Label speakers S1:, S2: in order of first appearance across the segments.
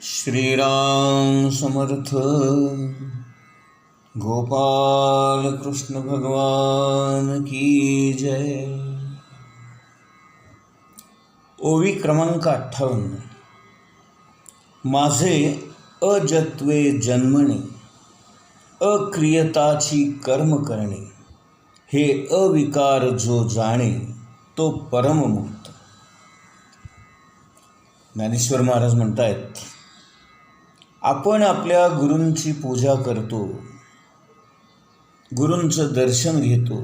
S1: श्रीराम समर्थ. गोपाल कृष्ण भगवान की जय. ओवी क्रमांक 58. माझे अजत्वे जन्मणे, अक्रियताची कर्म करणे, हे अविकार जो जाणे तो परममुक्त. ज्ञानेश्वर महाराज म्हणतायत, आपण आपल्या गुरूंची पूजा करतो, गुरूंचं दर्शन घेतो,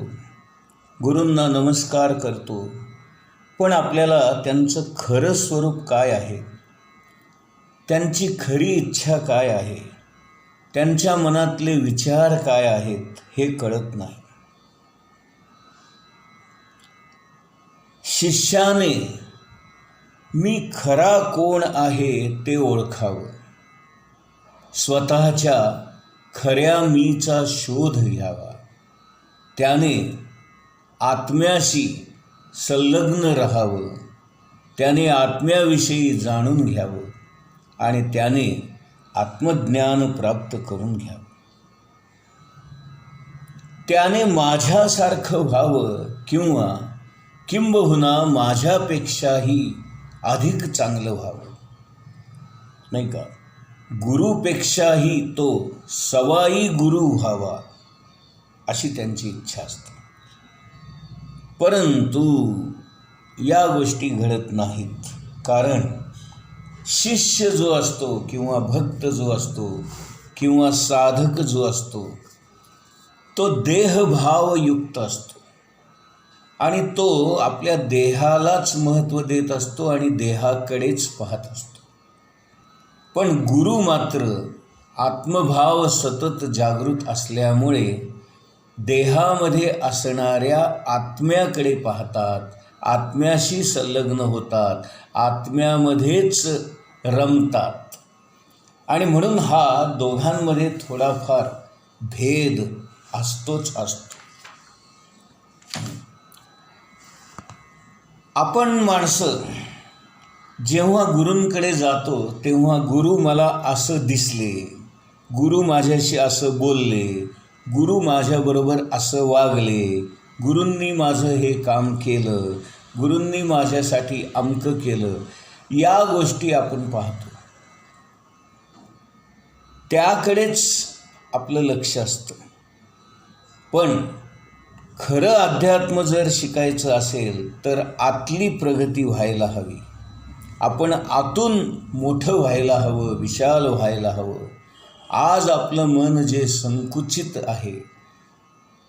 S1: गुरूंना नमस्कार करतो, पण आपल्याला त्यांचं खरं स्वरूप काय आहे, त्यांची खरी इच्छा काय आहे, त्यांच्या मनातले विचार काय आहेत हे कळत नाही. शिष्याने मी खरा कोण आहे ते ओळखावं, स्वतःच्या खऱ्या मीचा शोध घ्यावा, त्याने आत्म्याशी संलग्न राहावं, त्याने आत्म्याविषयी जाणून घ्यावं आणि त्याने आत्मज्ञान प्राप्त करून घ्यावं. त्याने माझ्यासारखं व्हावं किंवा किंबहुना माझ्यापेक्षाही अधिक चांगलं व्हावं, नाही का. गुरुपेक्षाही तो सवाई गुरु व्हावा अशी त्यांची इच्छा असते. परंतु या गोष्टी घडत नाहीत, कारण शिष्य जो असतो किंवा भक्त जो असतो किंवा साधक जो असतो तो देहभावयुक्त असतो आणि तो आपल्या देहालाच महत्त्व देत असतो आणि देहाकडेच पाहत असतो. पण गुरु मात्र आत्मभाव सतत जागृत असल्यामुळे देहामध्ये असणाऱ्या आत्म्याकडे पाहतात, आत्म्याशी संलग्न होतात, आत्म्यामध्येच रमतात आणि म्हणून हा दोघांमध्ये थोडाफार भेद असतोच असतो. आपण माणसं जेव्हा गुरूंकडे जातो तेव्हा गुरु मला असं दिसले, गुरु माझ्याशी असं बोलले, गुरु माझ्याबरोबर असं वागले, गुरूंनी माझं हे काम केलं, गुरूंनी माझ्यासाठी अमकं केलं, या गोष्टी आपण पाहतो, त्याकडेच आपलं लक्ष असतं. पण खरं अध्यात्म जर शिकायचं असेल तर आतली प्रगती व्हायला हवी. आपण आतून मोठं व्हायला हवं, विशाल व्हायला हवं. आज आपलं मन जे संकुचित आहे,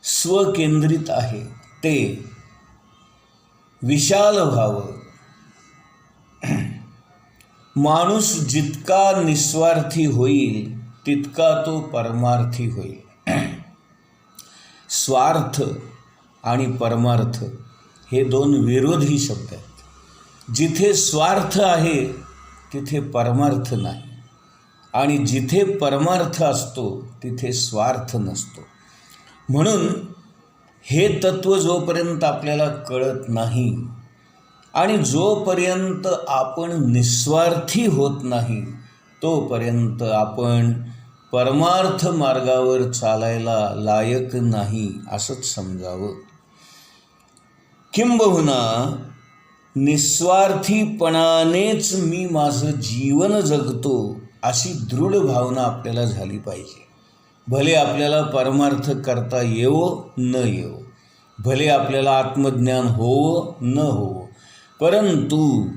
S1: स्वकेंद्रित आहे, ते विशाल व्हावं. माणूस जितका निस्वार्थी होईल तितका तो परमार्थी होईल. स्वार्थ आणि परमार्थ हे दोन विरोधी शब्द आहेत. जिथे स्वार्थ आहे तिथे परमार्थ नाही आणि जिथे परमार्थ असतो तिथे स्वार्थ नसतो. म्हणून हे तत्त्व जोपर्यंत आपल्याला कळत नाही आणि जोपर्यंत आपण निस्वार्थी होत नाही तोपर्यंत आपण परमार्थ मार्गावर चालायला लायक नाही असंच समजावं. किंबहुना निस्वार्थीपणानेच मी माझं जीवन जगतो अशी दृढ भावना आपल्याला झाली पाहिजे. भले आपल्याला परमार्थ करता येवो न येवो, भले आपल्याला आत्मज्ञान होवो न होवो, परंतु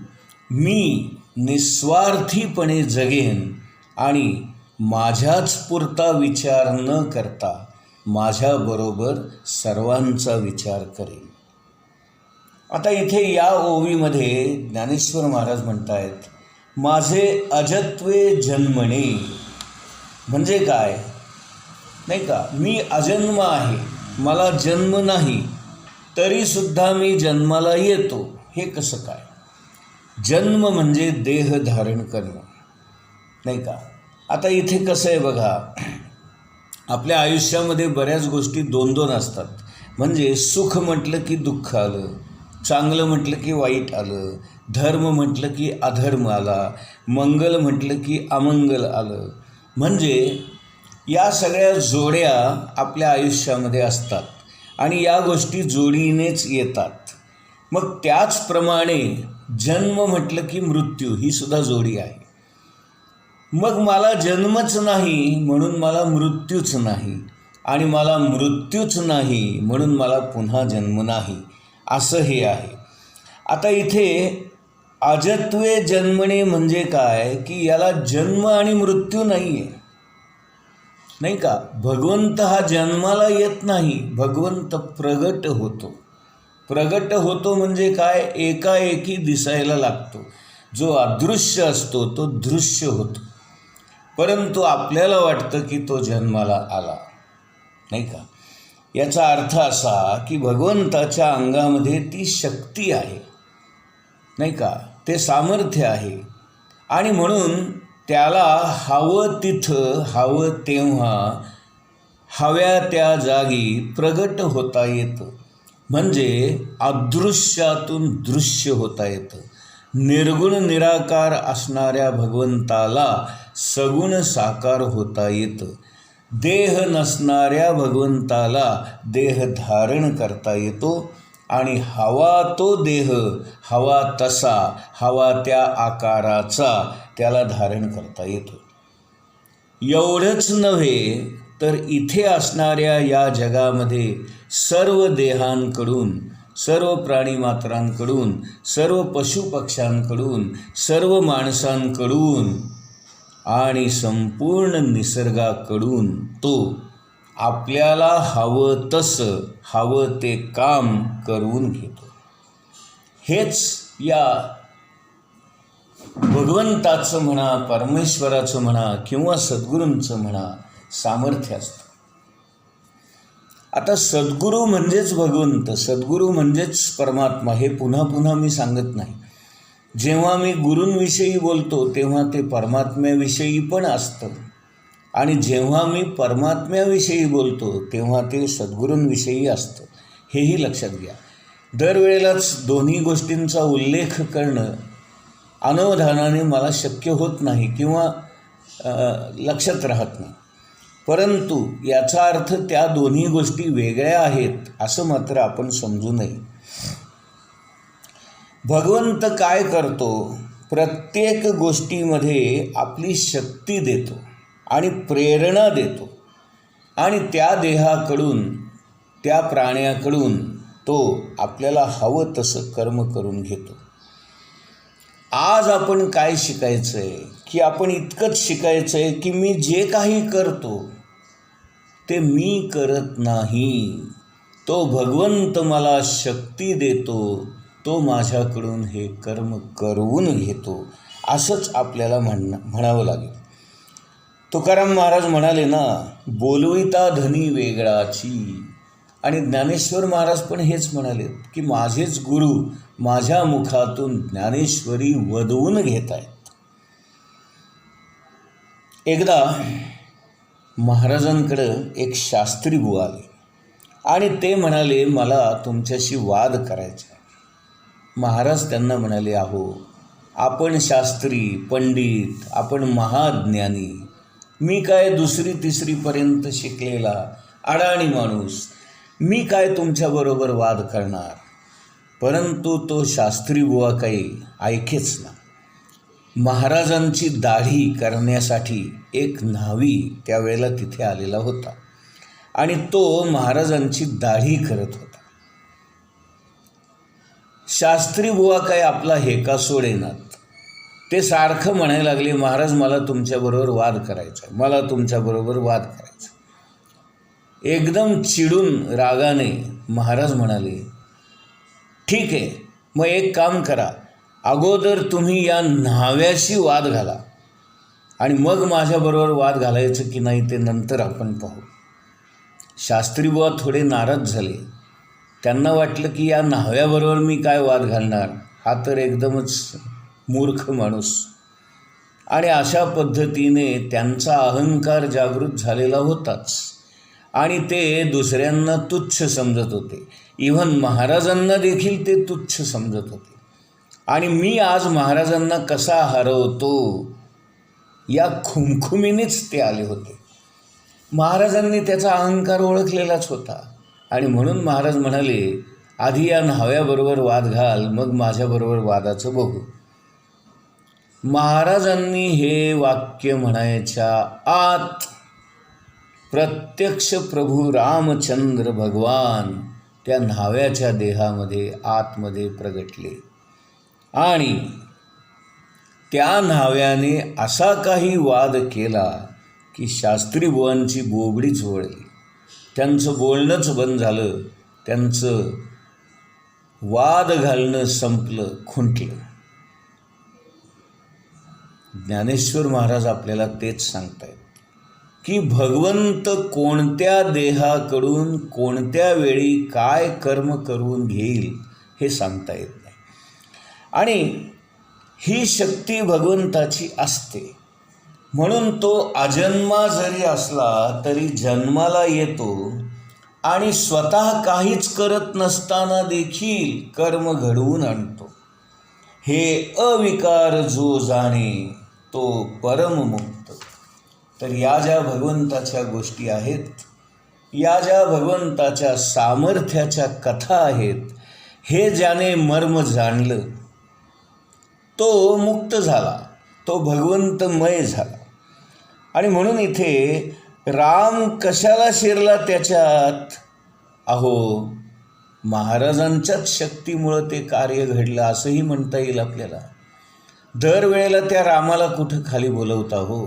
S1: मी निस्वार्थीपणे जगेन आणि माझ्याच पुरता विचार न करता माझ्याबरोबर सर्वांचा विचार करेन. आता इथे या ओवीमध्ये ज्ञानेश्वर महाराज म्हणतायत, माझे अजत्वे जन्मणे म्हणजे काय, नाही का. मी अजन्म आहे, मला जन्म नाही, तरीसुद्धा मी जन्माला येतो. हे कसं काय. जन्म म्हणजे देह धारण करणं, नाही का. आता इथे कसं आहे बघा, आपल्या आयुष्यामध्ये बऱ्याच गोष्टी दोन दोन असतात. म्हणजे सुख म्हटलं की दुःख आलं, चांगलं म्हटलं की वाईट आलं, धर्म म्हटलं की अधर्म आला, मंगल म्हटलं की अमंगल आलं. म्हणजे या सगळ्या जोड्या आपल्या आयुष्यामध्ये असतात आणि या गोष्टी जोडीनेच येतात. मग त्याचप्रमाणे जन्म म्हटलं की मृत्यू ही सुद्धा जोडी आहे. मग मला जन्मच नाही म्हणून मला मृत्यूच नाही, आणि मला मृत्यूच नाही म्हणून मला पुन्हा जन्म नाही, असं हे आहे. आता इथे अजत्वे जन्मणे म्हणजे काय, की याला जन्म आणि मृत्यू नाही आहे, नाही का. भगवंत हा जन्माला येत नाही, भगवंत प्रगट होतो. प्रगट होतो म्हणजे काय, एकाएकी दिसायला लागतो. जो अदृश्य असतो तो दृश्य होतो, परंतु आपल्याला वाटतं की तो जन्माला आला, नाही का. याचा अर्थ असा की भगवंताच्या अंगामध्ये ती शक्ती आहे, नाही का, ते सामर्थ्य आहे, आणि म्हणून त्याला हवं तिथं हवं तेव्हा हव्या त्या जागी प्रगट होता येतं. म्हणजे अदृश्यातून दृश्य होता येतं. निर्गुण निराकार असणाऱ्या भगवंताला सगुण साकार होता येतं. देह नसणाऱ्या भगवंताला देह धारण करता येतो, आणि हवा तो देह, हवा तसा, हवा त्या आकाराचा त्याला धारण करता येतो. एवढंच नव्हे तर इथे असणाऱ्या या जगामध्ये सर्व देहांकडून, सर्व प्राणीमात्रांकडून, सर्व पशुपक्ष्यांकडून, सर्व माणसांकडून आणि संपूर्ण निसर्गाकडून तो आपल्याला हवं तसं हवं ते काम करून घेतो. हेच या भगवंताचं म्हणा, परमेश्वराचं म्हणा किंवा सद्गुरूंचं म्हणा सामर्थ्य असतं. आता सद्गुरू म्हणजेच भगवंत, सद्गुरू म्हणजेच परमात्मा, हे पुन्हा पुन्हा मी सांगत नाही. जेव्हा मी गुरूंविषयी बोलतो तेव्हा ते परमात्म्याविषयी पण असतं, आणि जेव्हा मी परमात्म्याविषयी बोलतो तेव्हा ते सद्गुरूंविषयी असतं, हेही लक्षात घ्या. दरवेळेलाच दोन्ही गोष्टींचा उल्लेख करणं अनवधानाने मला शक्य होत नाही किंवा लक्षात राहत नाही. परंतु याचा अर्थ त्या दोन्ही गोष्टी वेगळ्या आहेत असं मात्र आपण समजू नये. भगवंत काय करतो, प्रत्येक गोष्टीमध्ये आपली शक्ती देतो आणि प्रेरणा देतो, आणि त्या देहाकडून, त्या प्राण्याकडून तो आपल्याला हवं तसं कर्म करून घेतो. आज आपण काय शिकायचं आहे, की आपण इतकंच शिकायचं आहे की मी जे काही करतो ते मी करत नाही, तो भगवंत मला शक्ती देतो, तो माझ्याकडून हे कर्म करवून घेतो, असंच आपल्याला म्हणावं लागेल. तुकाराम महाराज म्हणाले ना, बोलविता धनी वेगळाची. आणि ज्ञानेश्वर महाराज पण हेच म्हणाले की माझेच गुरु माझ्या मुखातून ज्ञानेश्वरी वदवून घेत आहेत. एकदा महाराजांकडं एक शास्त्री बुवा आले आणि ते म्हणाले, मला तुमच्याशी वाद करायचा आहे. महाराज त्यांना म्हणाले, अहो आपण शास्त्री पंडित, आपण महाज्ञानी, मी काय 2री 3रीपर्यंत शिकलेला अडाणी माणूस, मी काय तुमच्याबरोबर वाद करणार. परंतु तो शास्त्री बुवा काही ऐकेच ना. महाराजांची दाढी करण्यासाठी एक न्हावी त्यावेळेला तिथे आलेला होता, आणि तो महाराजांची दाढी करत होता. शास्त्री बुवा काय आपला हेका सोडेनात. ते सारखं म्हणायला लागले, महाराज मला तुमच्याबरोबर वाद करायचा आहे, मला तुमच्याबरोबर वाद करायचा. एकदम चिडून रागाने महाराज म्हणाले, ठीक आहे, मग एक काम करा, अगोदर तुम्ही या न्हाव्याशी वाद घाला आणि मग माझ्याबरोबर वाद घालायचं की नाही ते नंतर आपण पाहू. शास्त्री बुवा थोडे नाराज झाले. त्यांना वाटलं की या न्हाव्याबरोबर मी काय वाद घालणार, हा तर एकदमच मूर्ख माणूस. आणि अशा पद्धतीने त्यांचा अहंकार जागृत झालेला होताच. आणि ते दुसऱ्यांना तुच्छ समजत होते. इव्हन महाराजांना देखील ते तुच्छ समजत होते. आणि मी आज महाराजांना कसा हरवतो या खुमखुमीनेच ते आले होते. महाराजांनी त्याचा अहंकार ओळखलेलाच होता आणि म्हणून महाराज म्हणाले, आधी या न्हाव्याबरोबर वाद घाल, मग माझ्याबरोबर वादाचं बघू. महाराजांनी हे वाक्य म्हणायच्या आत प्रत्यक्ष प्रभू रामचंद्र भगवान त्या न्हाव्याच्या देहामध्ये आतमध्ये प्रगटले आणि त्या न्हाव्याने असा काही वाद केला की शास्त्री बुवांची बोबडीच वळली. त्यांचं बोलणंच बंद झालं, त्यांचं वाद घालणं संपलं, खुंटलं. ज्ञानेश्वर महाराज आपल्याला तेच सांगतायत की भगवंत कोणत्या देहाकडून कोणत्या वेळी काय कर्म करून घेईल हे सांगता येत नाही. आणि ही शक्ती भगवंताची असते म्हणून तो अजन्मा जरी असला तरी जन्माला येतो आणि स्वतः काहीच करत नसताना देखील कर्म घडवून आणतो. हे अविकार जो जाणे तो परममुक्त. तर या ज्या भगवंताच्या गोष्टी आहेत, या ज्या भगवंताच्या सामर्थ्याच्या कथा आहेत, हे ज्याने मर्म जाणलं तो मुक्त झाला, तो भगवंतमय झाला. आणि म्हणून इथे राम कशाला शिरला त्याच्यात? अहो, महाराजांच्याच शक्तीमुळं ते कार्य घडलं असंही म्हणता येईल आपल्याला. दरवेळेला त्या रामाला कुठं खाली बोलवता हो,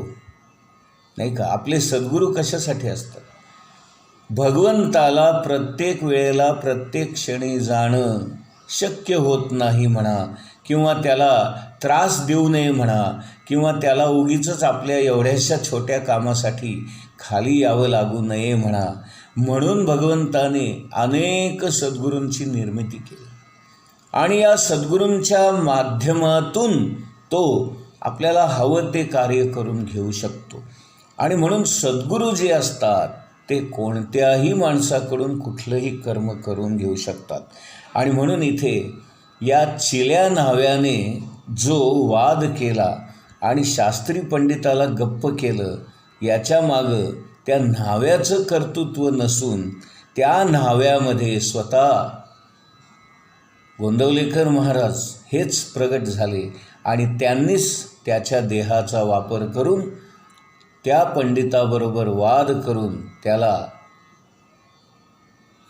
S1: नाही का? आपले सद्गुरू कशासाठी असतात? भगवंताला प्रत्येक वेळेला प्रत्येक क्षणी जाणं शक्य होत नाही म्हणा, किंवा त्याला त्रास देऊ नये म्हणा, किंवा त्याला उगीचच आपल्या एवढ्याशा छोट्या कामासाठी खाली यावं लागू नये म्हणा, म्हणून भगवंताने अनेक सद्गुरूंची निर्मिती केली आणि या सद्गुरूंच्या माध्यमातून तो आपल्याला हवं ते कार्य करून घेऊ शकतो. आणि म्हणून सद्गुरू जे असतात ते कोणत्याही माणसाकडून कुठलंही कर्म करून घेऊ शकतात. आणि म्हणून इथे या चिल्या न्हाव्याने जो वाद केला आणि शास्त्री पंडिताला गप्प केलं, याच्या मागं त्या न्हाव्याचं कर्तृत्व नसून त्या न्हाव्यामध्ये स्वतः गोंदवलेकर महाराज हेच प्रगट झाले आणि त्यांनीच त्याच्या देहाचा वापर करून त्या पंडिताबरोबर वाद करून त्याला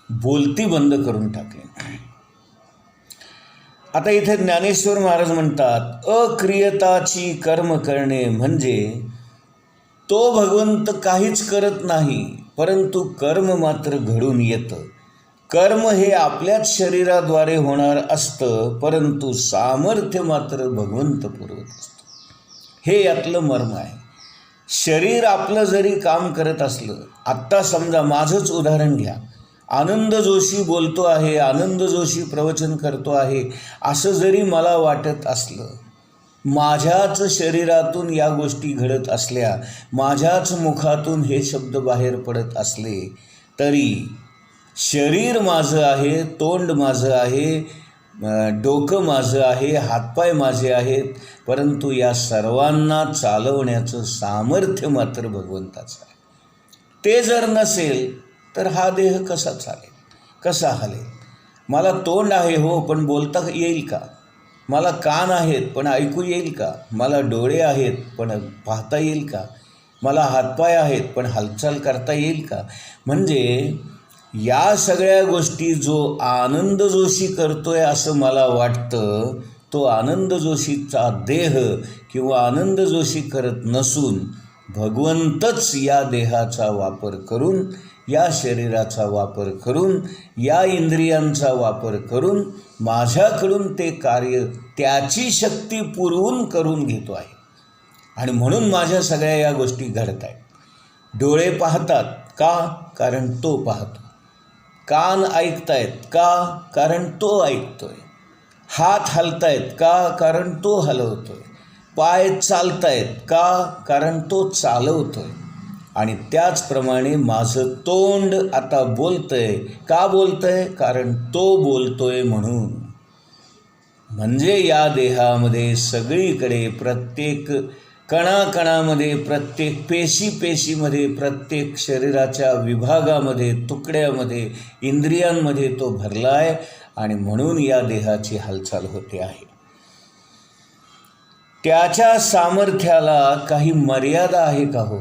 S1: बोलती बंद करून टाकले. आता इथे ज्ञानेश्वर महाराज म्हणतात, अक्रियताची कर्म करणे म्हणजे तो भगवंत काहीच करत नाही, परंतु कर्म मात्र घडून येतं. कर्म हे आपल्याच शरीराद्वारे होणार असतं, परंतु सामर्थ्य मात्र भगवंत पुरवत असतं. हे यातलं मर्म आहे. शरीर आपलं जरी काम करत असलं, आत्ता समजा माझंच उदाहरण घ्या, आनंद जोशी बोलतो आहे, आनंद जोशी प्रवचन करतो आहे असं जरी मला वाटत असलं, माझ्याच शरीरातून या गोष्टी घडत असल्या, माझ्याच मुखातून हे शब्द बाहेर पडत असले तरी शरीर माझं आहे, तोंड माझं आहे, डोकं माझं आहे, हातपाय माझे आहेत, परंतु या सर्वांना चालवण्याचं सामर्थ्य मात्र भगवंताचं आहे. ते जर नसेल तर हा देह कसा चालेल, कसा हलेल? मला तोंड आहे हो, पण बोलता येईल का? मला कान आहेत पण ऐकू येईल का? मला डोळे आहेत पण पाहता येईल का? मला हातपाय आहेत पण हालचाल करता येईल का? म्हणजे या सगळ्या गोष्टी जो आनंद जोशी करतोय असं मला वाटतं, तो आनंद जोशीचा देह किंवा आनंद जोशी करत नसून भगवंतच या देहाचा वापर करून, या शरीराचा वापर करून, या इंद्रियांचा वापर करून माझ्याकडून ते कार्य त्याची शक्ती पुरवून करून घेतो आहे. आणि म्हणून माझ्या सगळ्या या गोष्टी घडत आहेत. डोळे पाहतात का? कारण तो पाहतो. कान ऐकतायत का? कारण तो ऐकतोय. हात हलतायत का? कारण तो हलवतोय. पाय चालतायत का? कारण तो चालवतोय. आणि त्याचप्रमाणे माझं तोंड आता बोलतंय. का बोलतंय? कारण तो बोलतोय म्हणून. म्हणजे या देहामध्ये सगळीकडे, प्रत्येक कणाकणामध्ये, प्रत्येक पेशीमध्ये, प्रत्येक शरीराच्या विभागामध्ये, तुकड्यामध्ये, इंद्रियांमध्ये तो भरला आहे आणि म्हणून या देहाची हालचाल होते आहे. त्याच्या सामर्थ्याला काही मर्यादा आहे का हो?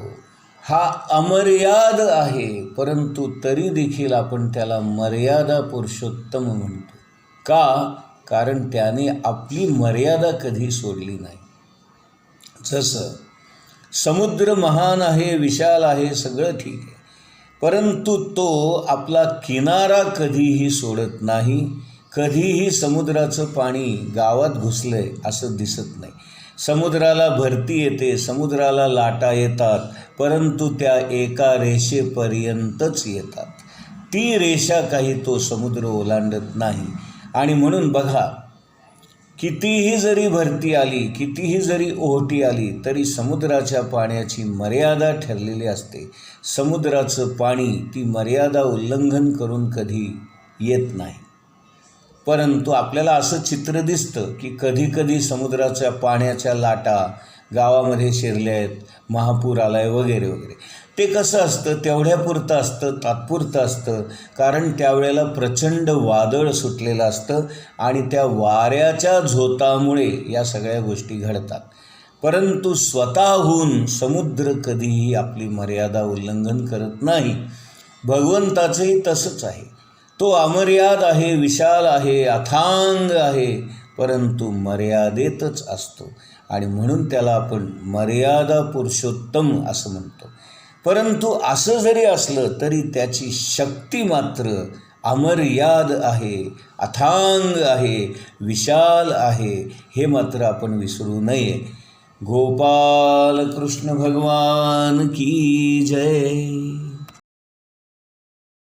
S1: हा अमर्याद आहे, परंतु तरी देखील आपण त्याला मर्यादा पुरुषोत्तम म्हणतो. का? कारण त्याने आपली मर्यादा कधी सोडली नाही. जसं समुद्र महान आहे, विशाल आहे, सगळं ठीक आहे, परंतु तो आपला किनारा कधीही सोडत नाही. कधीही समुद्राचं पाणी गावात घुसलं आहे असं दिसत नाही. समुद्राला भरती येते, समुद्राला लाटा येतात, परंतु त्या एका रेषेपर्यंतच येतात. ती रेषा काही तो समुद्र ओलांडत नाही. आणि म्हणून बघा, कितीही जरी भरती आली, कितीही जरी ओहोटी आली, तरी समुद्राच्या पाण्याची मर्यादा ठरलेली असते. समुद्राचं पाणी ती मर्यादा उल्लंघन करून कधी येत नाही. परंतु आपल्याला असं चित्र दिसतं की कधीकधी समुद्राच्या पाण्याच्या लाटा गावामध्ये शिरल्या आहेत, महापूर आला आहे वगैरे वगैरे. ते कसं असतं? तेवढ्यापुरतं असतं, तात्पुरतं असतं. कारण त्यावेळेला प्रचंड वादळ सुटलेलं असतं आणि त्या वाऱ्याच्या झोतामुळे या सगळ्या गोष्टी घडतात. परंतु स्वतःहून समुद्र कधीही आपली मर्यादा उल्लंघन करत नाही. भगवंताचंही तसंच आहे. तो अमर्याद आहे, विशाल आहे, अथांग आहे, परंतु मर्यादेतच असतो आणि म्हणून त्याला आपण मर्यादा पुरुषोत्तम असं म्हणतो. परंतु असं जरी असलं तरी त्याची शक्ती मात्र अमर्याद आहे, अथांग आहे, विशाल आहे, हे मात्र आपण विसरू नये. गोपाल कृष्ण भगवान की जय.